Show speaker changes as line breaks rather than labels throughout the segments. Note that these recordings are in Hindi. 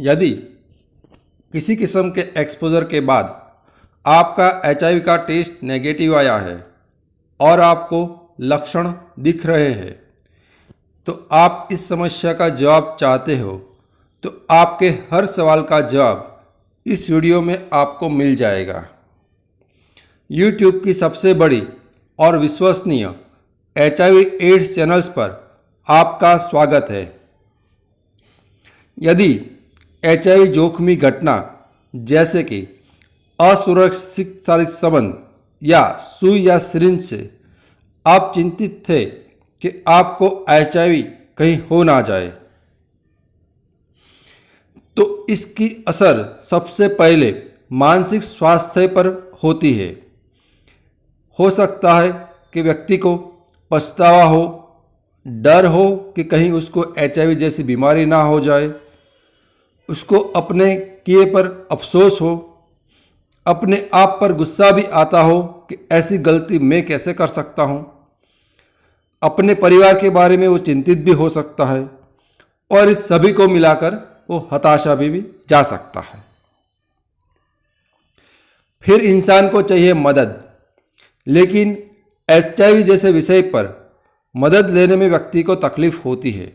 यदि किसी किस्म के एक्सपोजर के बाद आपका एचआईवी का टेस्ट नेगेटिव आया है और आपको लक्षण दिख रहे हैं, तो आप इस समस्या का जवाब चाहते हो, तो आपके हर सवाल का जवाब इस वीडियो में आपको मिल जाएगा। YouTube की सबसे बड़ी और विश्वसनीय एचआईवी एड्स चैनल्स पर आपका स्वागत है। यदि एचआईवी जोखिमी घटना जैसे कि असुरक्षित शारीरिक संबंध या सुई या सिरिंज से आप चिंतित थे कि आपको एचआईवी कहीं हो ना जाए, तो इसकी असर सबसे पहले मानसिक स्वास्थ्य पर होती है। हो सकता है कि व्यक्ति को पछतावा हो, डर हो कि कहीं उसको एचआईवी जैसी बीमारी ना हो जाए, उसको अपने किए पर अफसोस हो, अपने आप पर गुस्सा भी आता हो कि ऐसी गलती मैं कैसे कर सकता हूँ। अपने परिवार के बारे में वो चिंतित भी हो सकता है और इस सभी को मिलाकर वो हताशा भी जा सकता है। फिर इंसान को चाहिए मदद, लेकिन एचआईवी जैसे विषय पर मदद लेने में व्यक्ति को तकलीफ होती है।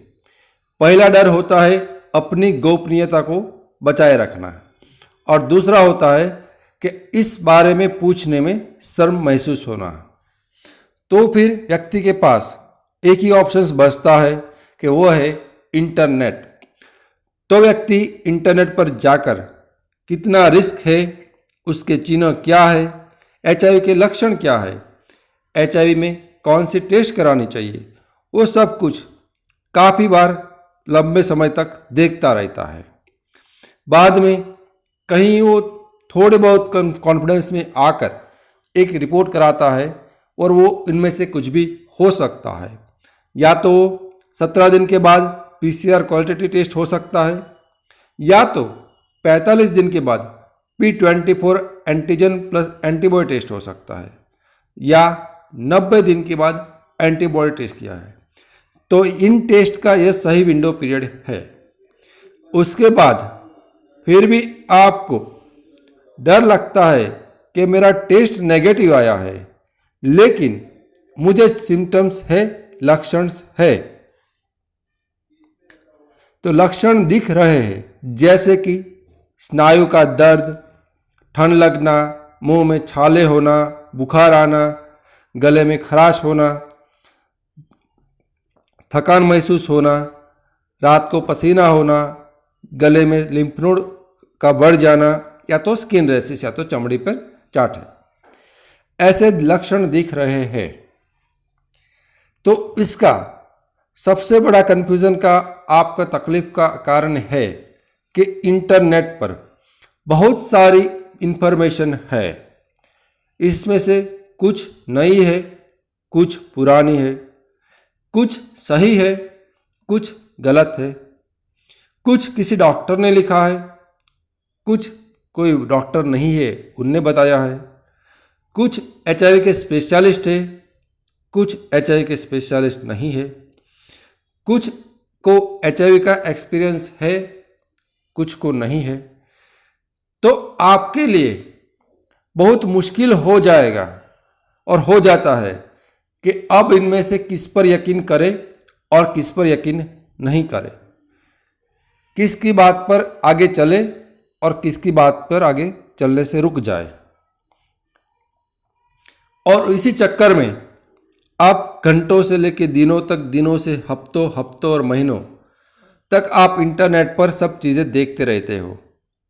पहला डर होता है अपनी गोपनीयता को बचाए रखना और दूसरा होता है कि इस बारे में पूछने में शर्म महसूस होना। तो फिर व्यक्ति के पास एक ही ऑप्शन बचता है कि वो है इंटरनेट। तो व्यक्ति इंटरनेट पर जाकर कितना रिस्क है, उसके चिन्ह क्या है, एचआईवी के लक्षण क्या है, एचआईवी में कौन सी टेस्ट करानी चाहिए, वो सब कुछ काफ़ी बार लंबे समय तक देखता रहता है। बाद में कहीं वो थोड़े बहुत कॉन्फिडेंस में आकर एक रिपोर्ट कराता है और वो इनमें से कुछ भी हो सकता है। या तो 17 दिन के बाद पीसीआर क्वालिटेटिव टेस्ट हो सकता है, या तो 45 दिन के बाद P24 antigen plus antibody test हो सकता है, या 90 दिन के बाद एंटीबॉडी टेस्ट किया है। तो इन टेस्ट का यह सही विंडो पीरियड है। उसके बाद फिर भी आपको डर लगता है कि मेरा टेस्ट नेगेटिव आया है, लेकिन मुझे सिम्टम्स है, लक्षण है। तो लक्षण दिख रहे हैं जैसे कि स्नायु का दर्द, ठंड लगना, मुंह में छाले होना, बुखार आना, गले में खराश होना, थकान महसूस होना, रात को पसीना होना, गले में लिम्फ नोड का बढ़ जाना, या तो स्किन रैशेस या तो चमड़ी पर चाट है, ऐसे लक्षण दिख रहे हैं। तो इसका सबसे बड़ा कंफ्यूजन का आपका तकलीफ का कारण है कि इंटरनेट पर बहुत सारी इंफॉर्मेशन है। इसमें से कुछ नई है, कुछ पुरानी है, कुछ सही है, कुछ गलत है, कुछ किसी डॉक्टर ने लिखा है, कुछ कोई डॉक्टर नहीं है उनने बताया है, कुछ एचआईवी के स्पेशलिस्ट है, कुछ एचआईवी के स्पेशलिस्ट नहीं है, कुछ को एचआईवी का एक्सपीरियंस है, कुछ को नहीं है। तो आपके लिए बहुत मुश्किल हो जाएगा और हो जाता है कि अब इनमें से किस पर यकीन करें और किस पर यकीन नहीं करें, किसकी बात पर आगे चले और किसकी बात पर आगे चलने से रुक जाए। और इसी चक्कर में आप घंटों से लेकर दिनों तक, दिनों से हफ्तों और महीनों तक आप इंटरनेट पर सब चीज़ें देखते रहते हो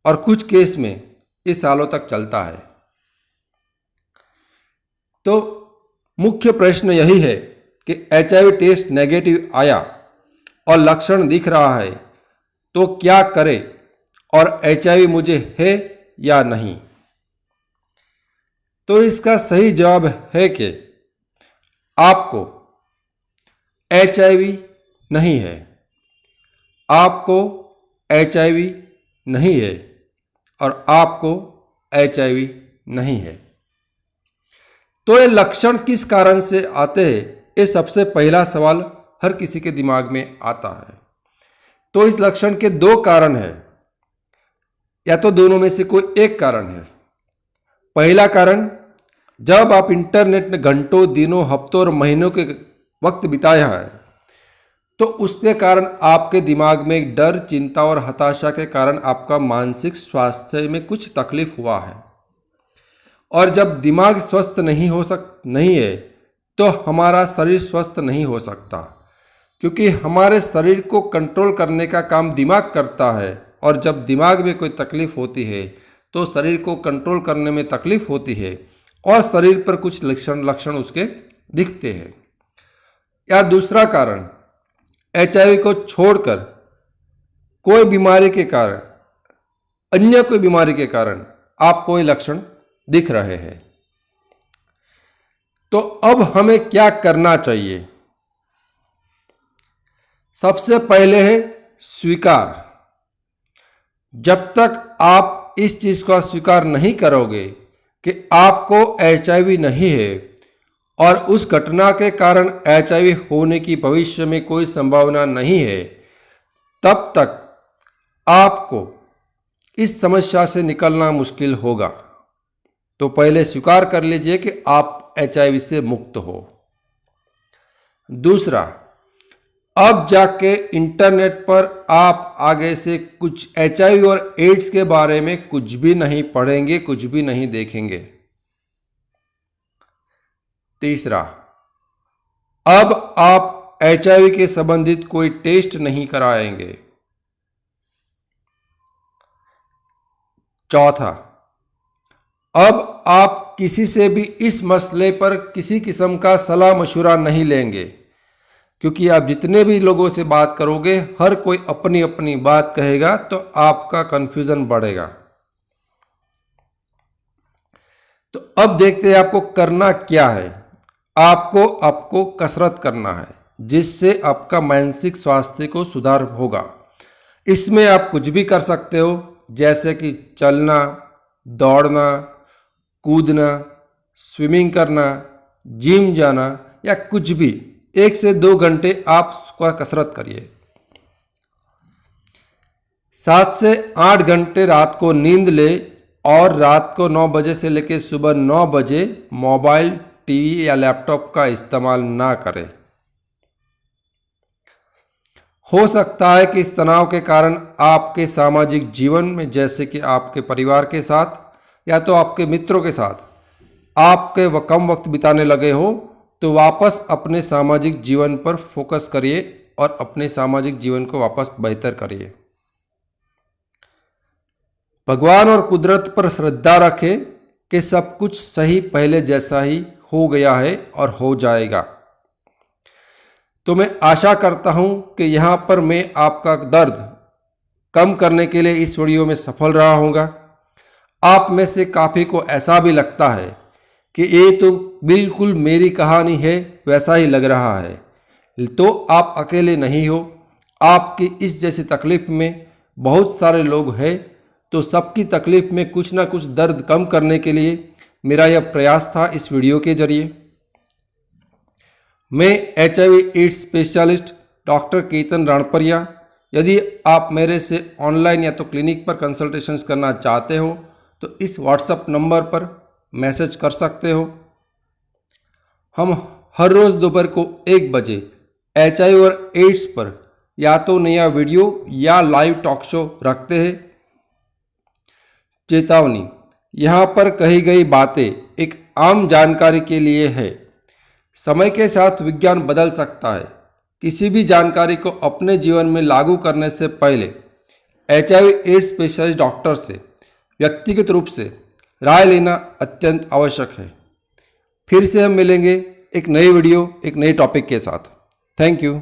और कुछ केस में ये सालों तक चलता है। तो मुख्य प्रश्न यही है कि एचआईवी टेस्ट नेगेटिव आया और लक्षण दिख रहा है, तो क्या करें और एचआईवी मुझे है या नहीं। तो इसका सही जवाब है कि आपको एचआईवी नहीं है, आपको एचआईवी नहीं है और आपको एचआईवी नहीं है। तो ये लक्षण किस कारण से आते हैं, ये सबसे पहला सवाल हर किसी के दिमाग में आता है। तो इस लक्षण के दो कारण हैं। या तो दोनों में से कोई एक कारण है। पहला कारण, जब आप इंटरनेट में घंटों, दिनों, हफ्तों और महीनों के वक्त बिताया है तो उसके कारण आपके दिमाग में एक डर, चिंता और हताशा के कारण आपका मानसिक स्वास्थ्य में कुछ तकलीफ हुआ है। और जब दिमाग स्वस्थ नहीं है तो हमारा शरीर स्वस्थ नहीं हो सकता, क्योंकि हमारे शरीर को कंट्रोल करने का काम दिमाग करता है। और जब दिमाग में कोई तकलीफ होती है तो शरीर को कंट्रोल करने में तकलीफ होती है और शरीर पर कुछ लक्षण उसके दिखते हैं। या दूसरा कारण, HIV को छोड़कर कोई बीमारी के कारण, अन्य कोई बीमारी के कारण आपको ये लक्षण दिख रहे हैं। तो अब हमें क्या करना चाहिए? सबसे पहले है स्वीकार। जब तक आप इस चीज का स्वीकार नहीं करोगे कि आपको HIV नहीं है और उस घटना के कारण HIV होने की भविष्य में कोई संभावना नहीं है, तब तक आपको इस समस्या से निकलना मुश्किल होगा। तो पहले स्वीकार कर लीजिए कि आप HIV से मुक्त हो। दूसरा, अब जाके इंटरनेट पर आप आगे से कुछ HIV और एड्स के बारे में कुछ भी नहीं पढ़ेंगे, कुछ भी नहीं देखेंगे। तीसरा, अब आप HIV के संबंधित कोई टेस्ट नहीं कराएंगे। चौथा, अब आप किसी से भी इस मसले पर किसी किस्म का सलाह मशवरा नहीं लेंगे, क्योंकि आप जितने भी लोगों से बात करोगे हर कोई अपनी अपनी बात कहेगा तो आपका कंफ्यूजन बढ़ेगा। तो अब देखते हैं आपको करना क्या है। आपको कसरत करना है, जिससे आपका मानसिक स्वास्थ्य को सुधार होगा। इसमें आप कुछ भी कर सकते हो, जैसे कि चलना, दौड़ना, कूदना, स्विमिंग करना, जिम जाना या कुछ भी। 1 से 2 घंटे आप कसरत करिए। 7 से 8 घंटे रात को नींद ले और रात को 9 बजे से लेकर सुबह 9 बजे मोबाइल, टीवी या लैपटॉप का इस्तेमाल ना करें। हो सकता है कि इस तनाव के कारण आपके सामाजिक जीवन में, जैसे कि आपके परिवार के साथ या तो आपके मित्रों के साथ आपके कम वक्त बिताने लगे हो, तो वापस अपने सामाजिक जीवन पर फोकस करिए और अपने सामाजिक जीवन को वापस बेहतर करिए। भगवान और कुदरत पर श्रद्धा रखें कि सब कुछ सही पहले जैसा ही हो गया है और हो जाएगा। तो मैं आशा करता हूं कि यहाँ पर मैं आपका दर्द कम करने के लिए इस वीडियो में सफल रहा होगा। आप में से काफ़ी को ऐसा भी लगता है कि ये तो बिल्कुल मेरी कहानी है, वैसा ही लग रहा है। तो आप अकेले नहीं हो। आपकी इस जैसी तकलीफ में बहुत सारे लोग हैं। तो सबकी तकलीफ में कुछ ना कुछ दर्द कम करने के लिए मेरा यह प्रयास था इस वीडियो के जरिए। मैं HIV AIDS specialist doctor Ketan Ranpariya. यदि आप मेरे से ऑनलाइन या तो क्लिनिक पर कंसल्टेशंस करना चाहते हो तो इस व्हाट्सएप नंबर पर मैसेज कर सकते हो। हम हर रोज़ दोपहर को 1 बजे HIV और एड्स पर या तो नया वीडियो या लाइव टॉक शो रखते हैं। चेतावनी, यहाँ पर कही गई बातें एक आम जानकारी के लिए है। समय के साथ विज्ञान बदल सकता है। किसी भी जानकारी को अपने जीवन में लागू करने से पहले HIV एड्स स्पेशलिस्ट डॉक्टर से व्यक्तिगत रूप से राय लेना अत्यंत आवश्यक है। फिर से हम मिलेंगे एक नई वीडियो, एक नए टॉपिक के साथ। Thank you.